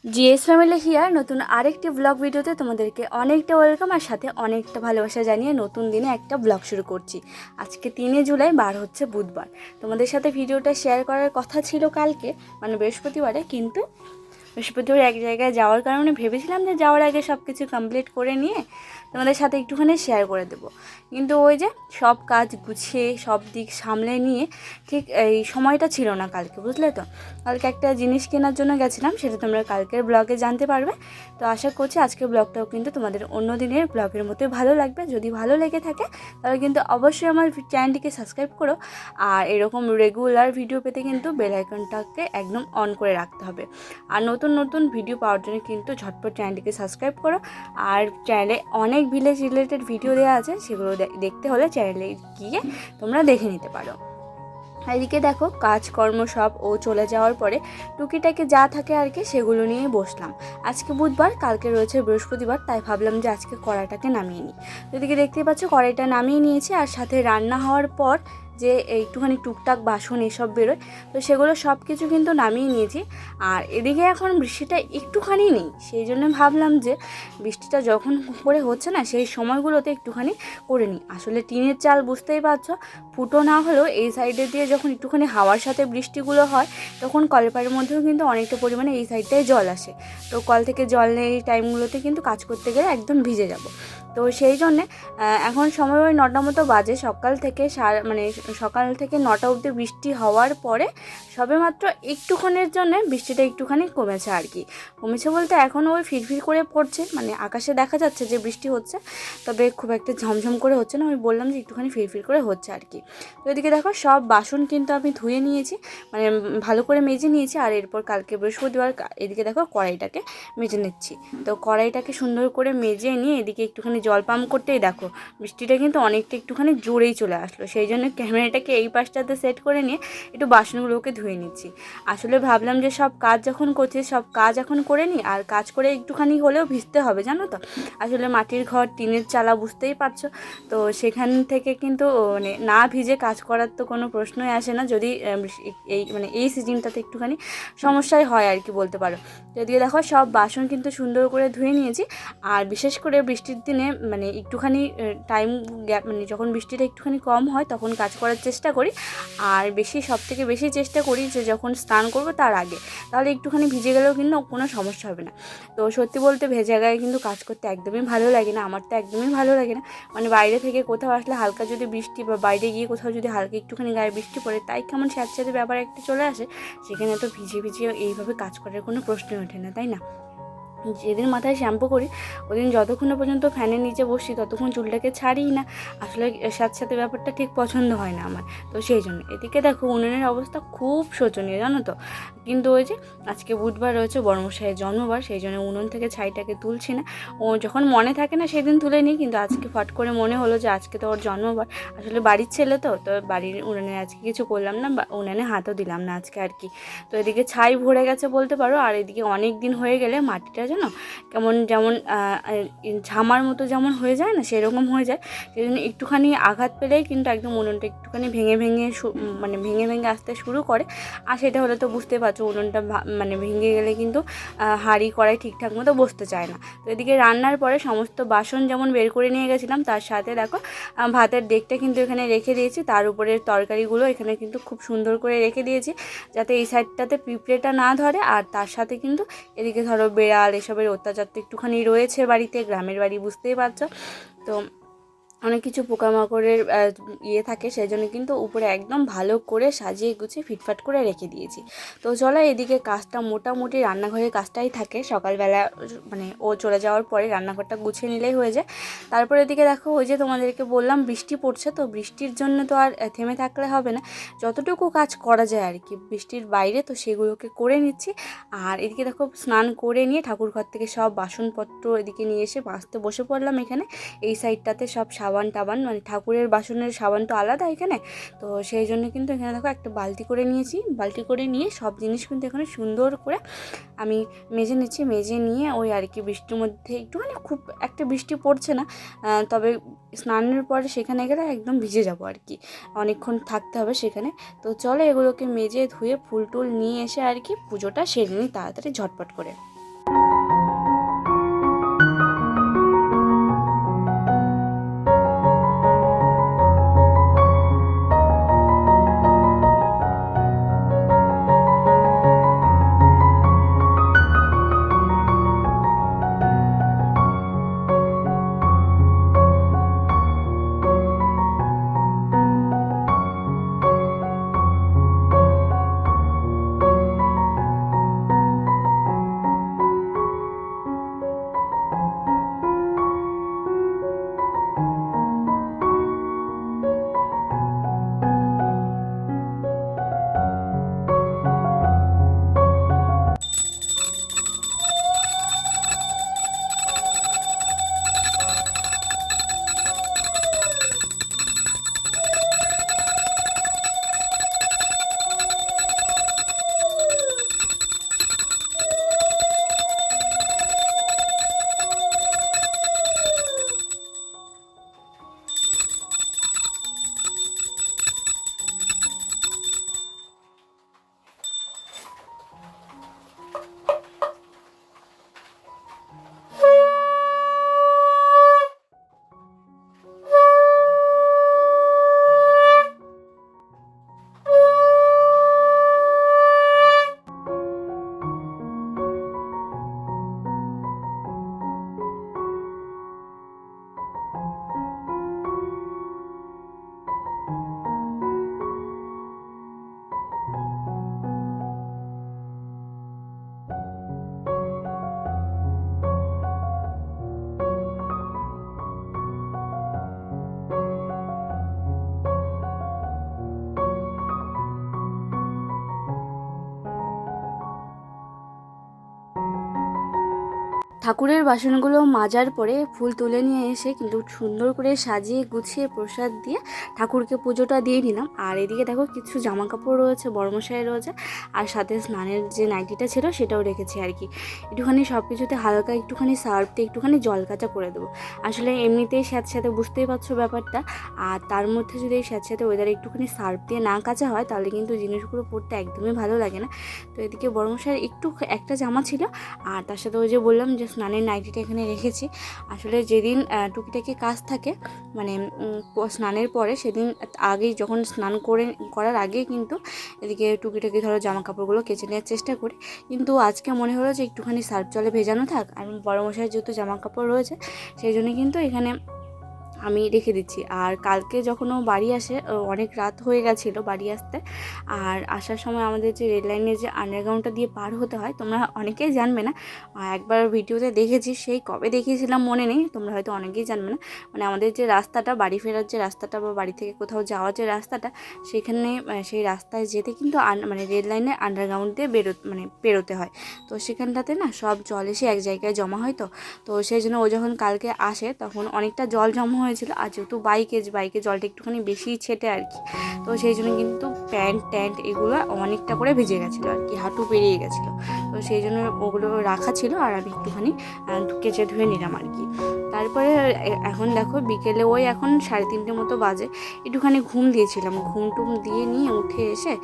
GS family here নতুন আরেকটি blog ভিডিওতে তোমাদেরকে অনেকটা ওয়েলকাম আর সাথে অনেকটা ভালোবাসা জানিয়ে নতুন দিনে একটা ব্লগ শুরু করছি। আজকে 3 জুলাই, বার হচ্ছে বুধবার। তোমাদের সাথে ভিডিওটা শেয়ার করার কথা ছিল কালকে, মানে বৃহস্পতিবারে, কিন্তু বৃহস্পতিবার এক জায়গায় যাওয়ার কারণে ভেবেছিলাম যে যাওয়ার আগে সব কিছু কমপ্লিট করে নিয়ে তোমাদের সাথে একটুখানি শেয়ার করে দেবো, কিন্তু ওই যে সব কাজ গুছিয়ে সব দিক সামলে নিয়ে ঠিক এই সময়টা ছিল না কালকে, বুঝলে তো। কালকে একটা জিনিস কেনার জন্য গেছিলাম, সেটা তোমরা কালকের ব্লগে জানতে পারবে। তো আশা করছি আজকের ব্লগটাও কিন্তু তোমাদের অন্য দিনের ব্লগের মতোই ভালো লাগবে। যদি ভালো লেগে থাকে তাহলে কিন্তু অবশ্যই আমার চ্যানেলটিকে সাবস্ক্রাইব করো, আর এরকম রেগুলার ভিডিও পেতে কিন্তু বেল আইকনটাকে একদম অন করে রাখতে হবে। আর নতুন নতুন ভিডিও পাওয়ার জন্য কিন্তু ঝটপট চ্যানেলটিকে সাবস্ক্রাইব করো। আর চ্যানেলে অনেক ভিলেজ রিলেটেড ভিডিও দেওয়া আছে, সেগুলো দেখতে হলে চ্যানেলে গিয়ে তোমরা দেখে নিতে পারো। এদিকে দেখো কাজকর্ম সব ও চলে যাওয়ার পরে টুকিটাকে যা থাকে আর কি সেগুলো নিয়ে বসলাম। আজকে বুধবার, কালকে রয়েছে বৃহস্পতিবার, তাই ভাবলাম যে আজকে কড়াইটাকে নামিয়ে নিই। এদিকে দেখতেই পাচ্ছ কড়াইটা নামিয়ে নিয়েছি, আর সাথে রান্না হওয়ার পর যে একটুখানি টুকটাক বাসন এসব বেরোয়, তো সেগুলো সব কিছু কিন্তু নামিয়ে নিয়েছি। আর এদিকে এখন বৃষ্টিটা একটুখানি নেই, সেই জন্য ভাবলাম যে বৃষ্টিটা যখন করে হচ্ছে না সেই সময়গুলোতে একটুখানি করে নিই। আসলে টিনের চাল বুঝতেই পারছো, ফুটো না হলেও এই সাইডে দিয়ে যখন একটুখানি হাওয়ার সাথে বৃষ্টিগুলো হয় তখন কলের পাড়ের মধ্যেও কিন্তু অনেকটা পরিমাণে এই সাইডটায় জল আসে। তো কল থেকে জল নেই এই টাইমগুলোতে কিন্তু কাজ করতে গেলে একদম ভিজে যাব। তো সেই জন্যে এখন সময় ওই 9টা মতো বাজে। সকাল থেকে 9টা অবধি বৃষ্টি হওয়ার পরে সবেমাত্র একটুক্ষণের জন্যে বৃষ্টিটা একটুখানি কমেছে আর কি। কমেছে বলতে এখনও ওই ফিরফির করে পড়ছে, মানে আকাশে দেখা যাচ্ছে যে বৃষ্টি হচ্ছে, তবে খুব একটা ঝমঝম করে হচ্ছে না। আমি বললাম যে একটুখানি ফিরফির করে হচ্ছে আর কি। তো এদিকে দেখো সব বাসন কিন্তু আমি ধুয়ে নিয়েছি, মানে ভালো করে মেজে নিয়েছি। আর এরপর কালকে বৃহস্পতিবার, এদিকে দেখো কড়াইটাকে মেজে নিচ্ছি। তো কড়াইটাকে সুন্দর করে মেজে নিয়ে এদিকে একটুখানি জল পাম্প করতেই দেখো বৃষ্টিটা কিন্তু অনেকটা একটুখানি জোরেই চলে আসলো। সেই জন্য ক্যামেরাটাকে এই পাশটাতে সেট করে নিয়ে একটু বাসনগুলোকে ধুয়ে নিচ্ছি। আসলে ভাবলাম যে সব কাজ যখন করছি সব কাজ এখন করে নিই, আর কাজ করে একটুখানি হলেও ভিজতে হবে, জানো তো। আসলে মাটির ঘর, টিনের চালা, বুঝতেই পারছো। তো সেখান থেকে কিন্তু মানে না ভিজে কাজ করার তো কোনো প্রশ্নই আসে না, যদি এই সিজনটাতে একটুখানি সমস্যাই হয় আর কি বলতে পারো। যদিও দেখো সব বাসন কিন্তু সুন্দর করে ধুয়ে নিয়েছি। আর বিশেষ করে বৃষ্টির দিনে মানে একটুখানি টাইম গ্যাপ, মানে যখন বৃষ্টিটা একটুখানি কম হয় তখন কাজ করার চেষ্টা করি। আর সব থেকে বেশি চেষ্টা করি যে যখন স্নান করবো তার আগে, তাহলে একটুখানি ভিজে গেলেও কিন্তু কোনো সমস্যা হবে না। তো সত্যি বলতে ভেজা গায়ে কিন্তু কাজ করতে একদমই ভালো লাগে না, আমার তো একদমই ভালো লাগে না। মানে বাইরে থেকে কোথাও আসলে হালকা যদি বৃষ্টি, বা বাইরে গিয়ে কোথাও যদি হালকা একটুখানি গায়ে বৃষ্টি পড়ে, তাই কেমন স্যাঁতস্যাঁতে ব্যাপার একটা চলে আসে। সেখানে তো ভিজে ভিজে এইভাবে কাজ করার কোনো প্রশ্নই ওঠে না, তাই না। যেদিন মাথায় শ্যাম্পু করি ওদিন যতক্ষণ পর্যন্ত ফ্যানের নিচে বসি ততক্ষণ চুলটাকে ছাড়িই না। আসলে সাথে ব্যাপারটা ঠিক পছন্দ হয় না আমার। তো সেই জন্য এদিকে দেখো উনুনের অবস্থা খুব শোচনীয়, জানো তো। কিন্তু ওই যে আজকে বুধবার রয়েছে বড়মশাইয়ের জন্মবার, সেই জন্য উনুন থেকে ছাইটাকে তুলছি না। ও যখন মনে থাকে না সেদিন তুলে নিই, কিন্তু আজকে ফট করে মনে হলো যে আজকে তো ওর জন্মবার। আসলে বাড়ির ছেলে তো বাড়ির উনুনে আজকে কিছু করলাম না, বা উনুনে হাতও দিলাম না আজকে আর কি। তো এদিকে ছাই ভরে গেছে বলতে পারো। আর এদিকে অনেক দিন হয়ে গেলে মাটিটা যেন কেমন যেমন ঝামার মতো যেমন হয়ে যায় না, সেরকম হয়ে যায়। সেই জন্য একটুখানি আঘাত পেলেই কিন্তু একদম উনুনটা একটুখানি ভেঙে ভেঙে ভেঙে ভেঙে আসতে শুরু করে। আর সেটা হলে তো বুঝতে পারছো উনুনটা মানে ভেঙে গেলে কিন্তু হাঁড়ি কড়াই ঠিকঠাক মতো বসতে চায় না। তো এদিকে রান্নার পরে সমস্ত বাসন যেমন বের করে নিয়ে গেছিলাম, তার সাথে দেখো ভাতের ডেকটা কিন্তু এখানে রেখে দিয়েছি, তার উপরে তরকারিগুলো এখানে কিন্তু খুব সুন্দর করে রেখে দিয়েছি যাতে এই সাইডটাতে পিঁপড়েটা না ধরে। আর তার সাথে কিন্তু এদিকে ধরো বেড়াল এসবের অত্যাচার তো একটুখানি রয়েছে বাড়িতে, গ্রামের বাড়ি বুঝতেই পারছো। তো অনেক কিছু পোকামাকড়ের থাকে, সেই জন্য কিন্তু উপরে একদম ভালো করে সাজিয়ে গুছিয়ে ফিটফাট করে রেখে দিয়েছি। তো চলো এদিকে কাজটা মোটামুটি রান্নাঘরের কাজটাই থাকে সকালবেলা, মানে ও চলে যাওয়ার পরে রান্নাঘরটা গুছিয়ে নিলেই হয়ে যায়। তারপরে এদিকে দেখো ওই যে তোমাদেরকে বললাম বৃষ্টি পড়ছে, তো বৃষ্টির জন্য তো আর থেমে থাকলে হবে না, যতটুকু কাজ করা যায় আর কি বৃষ্টির বাইরে, তো সেগুলোকে করে নিচ্ছি। আর এদিকে দেখো স্নান করে নিয়ে ঠাকুর ঘর থেকে সব বাসনপত্র এদিকে নিয়ে এসে মাজতে বসে পড়লাম এখানে। এই সাইডটাতে সব সাবান টাবান, মানে ঠাকুরের বাসনের সাবান তো আলাদা এখানে। তো সেই জন্য কিন্তু এখানে দেখো একটা বালতি করে নিয়েছি, বালতি করে নিয়ে সব জিনিস কিন্তু এখানে সুন্দর করে আমি মেজে নিচ্ছি। মেজে নিয়ে ওই আর কি বৃষ্টির মধ্যে একটুখানি, খুব একটা বৃষ্টি পড়ছে না, তবে স্নানের পরে সেখানে গেলে একদম ভিজে যাব আর কি, অনেকক্ষণ থাকতে হবে সেখানে। তো চলো এগুলোকে মেজে ধুয়ে ফুল টুল নিয়ে এসে আর কি পুজোটা সেরে নিই তাড়াতাড়ি ঝটপট করে। ঠাকুরের বাসনগুলো মাজার পরে ফুল তুলে নিয়ে এসে কিন্তু সুন্দর করে সাজিয়ে গুছিয়ে প্রসাদ দিয়ে ঠাকুরকে পুজোটা দিয়ে নিলাম। আর এদিকে দেখো কিছু জামা কাপড় রয়েছে, বড়মশাই রয়েছে, আর সাথে স্নানের যে নাইটিটা ছিল সেটাও রেখেছি আর কি। একটুখানি সব কিছুতে হালকা একটুখানি সার্ফ দিয়ে একটুখানি জল কাঁচা করে দেবো। আসলে এমনিতেই স্যাঁতস্যাঁতে বুঝতেই পারছো ব্যাপারটা, আর তার মধ্যে যদি এই স্যাঁতস্যাঁতে ওয়েদারে একটুখানি সার্ফ দিয়ে না কাচা হয় তাহলে কিন্তু জিনিসগুলো পরতে একদমই ভালো লাগে না। তো এদিকে বড়মশাইয়ের একটু একটা জামা ছিল, আর তার সাথে ওই যে বললাম যে স্নানের নাইটিটা এখানে রেখেছি। আসলে যেদিন টুকিটাকি কাজ থাকে মানে স্নানের পরে সেদিন আগেই যখন স্নান করার আগে কিন্তু এদিকে টুকিটাকি ধরো জামা কাপড়গুলো কেচে নেওয়ার চেষ্টা করি, কিন্তু আজকে মনে হলো যে একটুখানি সার্ফ জলে ভেজানো থাক, আর বড় মশাইয়ের যেহেতু জামা কাপড় রয়েছে সেই জন্য কিন্তু এখানে আমি রেখে দিচ্ছি। আর কালকে যখন ও বাড়ি আসে অনেক রাত হয়ে গেছিলো বাড়ি আসতে, আর আসার সময় আমাদের যে রেল লাইনের যে আন্ডারগ্রাউন্ডটা দিয়ে পার হতে হয়, তোমরা অনেকেই জানবে না, একবার ভিডিওতে দেখেছি, সেই কবে দেখিয়েছিলাম মনে নেই, তোমরা হয়তো অনেকেই জানবে না। মানে আমাদের যে রাস্তাটা বাড়ি ফেরার যে রাস্তাটা বা বাড়ি থেকে কোথাও যাওয়ার যে রাস্তাটা, সেখানে সেই রাস্তায় যেতে কিন্তু মানে রেল লাইনের আন্ডারগ্রাউন্ড দিয়ে পেরোতে হয়। তো সেখানটাতে না সব জল এসে এক জায়গায় জমা হয়। তো সেই জন্য ও যখন কালকে আসে তখন অনেকটা জল জমা হয়েছিল, আর যেহেতু বাইকে জলটা একটুখানি বেশিই ছেটে আর কি, তো সেই জন্য কিন্তু প্যান্ট এগুলো অনেকটা করে ভিজে গেছিলো আর কি, হাঁটু পেরিয়ে গেছিলো। তো সেই জন্য ওগুলো রাখা ছিল, আর আমি একটুখানি কেচে ধুয়ে নিলাম আর কি। তারপরে এখন দেখো বিকেলে ওই এখন 3:30 মতো বাজে, একটুখানি ঘুম দিয়েছিলাম, ঘুম টুম দিয়ে নিয়ে উঠে এসে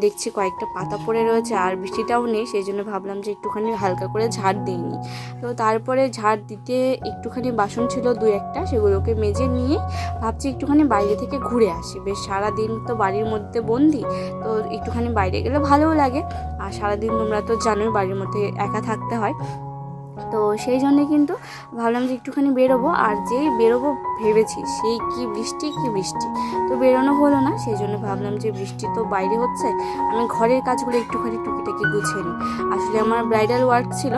দেখছি কয়েকটা পাতা পড়ে রয়েছে আর বৃষ্টিটাও নেই, সেই জন্য ভাবলাম যে একটুখানি হালকা করে ঝাড় দিইনি। তো তারপরে ঝাড় দিতে একটুখানি বাসন ছিল 2-1, সেগুলোকে মেজে নিয়ে ভাবছি একটুখানি বাইরে থেকে ঘুরে আসি। বেশ সারাদিন তো বাড়ির মধ্যে বন্দি, তো একটুখানি বাইরে গেলে ভালোও লাগে, আর সারাদিন তোমরা তো জানোই বাড়ির মধ্যে একা থাকতে হয়। তো সেই জন্যে কিন্তু ভাবলাম যে একটুখানি বেরোবো, আর যেই বেরোবো ভেবেছি সেই কি বৃষ্টি, তো বেরোনো হলো না। সেই জন্য ভাবলাম যে বৃষ্টি তো বাইরে হচ্ছে, আমি ঘরের কাজগুলো একটুখানি টুকিটাকি গুছিয়ে নিই। আসলে আমার ব্রাইডাল ওয়ার্ক ছিল,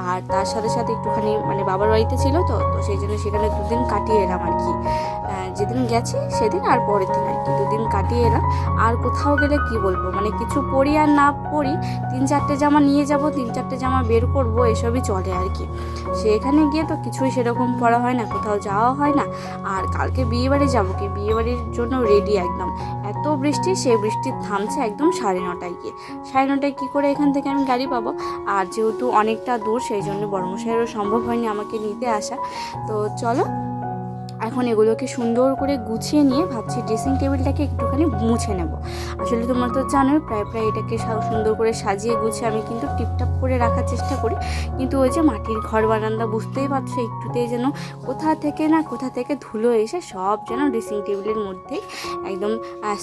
আর তার সাথে সাথে একটুখানি মানে বাবার বাড়িতে ছিল, তো সেই জন্য সেখানে 2 দিন কাটিয়ে এলাম আর কি। যেদিন গেছি সেদিন আর পরের দিন আর কি 2 দিন কাটিয়ে এলাম। আর কোথাও গেলে কি বলবো, মানে কিছু পরি আর না পরি 3-4টে জামা নিয়ে যাব, 3-4টে জামা বের করব, এসবই চলে আর কি। সেখানে গিয়ে তো কিছুই সেরকম পরা হয় না, কোথাও যাওয়া হয় না। আর কালকে বিয়েবাড়ি যাবো, কি বিয়েবাড়ির জন্য রেডি একদম, এত বৃষ্টি, সেই বৃষ্টি থামছে একদম 9:30 গিয়ে। 9:30 কী করে এখান থেকে আমি গাড়ি পাবো, আর যেহেতু অনেকটা দূর সেই জন্য বড়মশাইয়েরও সম্ভব হয়নি আমাকে নিতে আসা। তো চলো এখন এগুলোকে সুন্দর করে গুছিয়ে নিয়ে ভাবছি ড্রেসিং টেবিলটাকে একটুখানি মুছে নেব। আসলে তোমরা তো জানোই প্রায় এটাকে সুন্দর করে সাজিয়ে গুছিয়ে আমি কিন্তু টিপটাপ করে রাখার চেষ্টা করি, কিন্তু ওই যে মাটির ঘর বারান্দা বুঝতেই পারছো, একটুতেই যেন কোথা থেকে ধুলো এসে সব যেন ড্রেসিং টেবিলের মধ্যেই একদম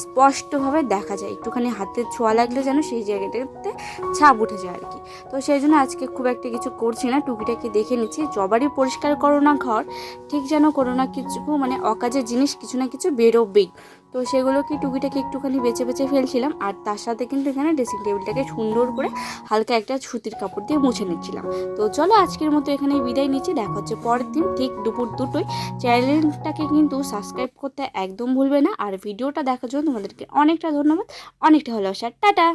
স্পষ্টভাবে দেখা যায়, একটুখানি হাতের ছোঁয়া লাগলে যেন সেই জায়গাটাতে ছাপ উঠে যায় আর কি। তো সেই জন্য আজকে খুব একটা কিছু করছি না, টুকিটাকি দেখে নিচ্ছি। যবারই পরিষ্কার করো না ঘর, ঠিক যেন করো না কিছু মানে অকাজের জিনিস কিছু না কিছু বেরোবেই। তো সেগুলোকে টুকিটাকি একটুখানি বেছে ফেলছিলাম, আর তার সাথে কিন্তু এখানে ড্রেসিং টেবিলটাকে সুন্দর করে হালকা একটা সুতির কাপড় দিয়ে মুছে নিচ্ছিলাম। তো চলো আজকের মতো এখানেই বিদায় নিচ্ছি, দেখা হচ্ছে পরের দিন ঠিক দুপুর 2টোয়। চ্যানেলটাকে কিন্তু সাবস্ক্রাইব করতে একদম ভুলবে না, আর ভিডিওটা দেখার জন্য তোমাদেরকে অনেকটা ধন্যবাদ, অনেকটা ভালোবাসা, টাটা।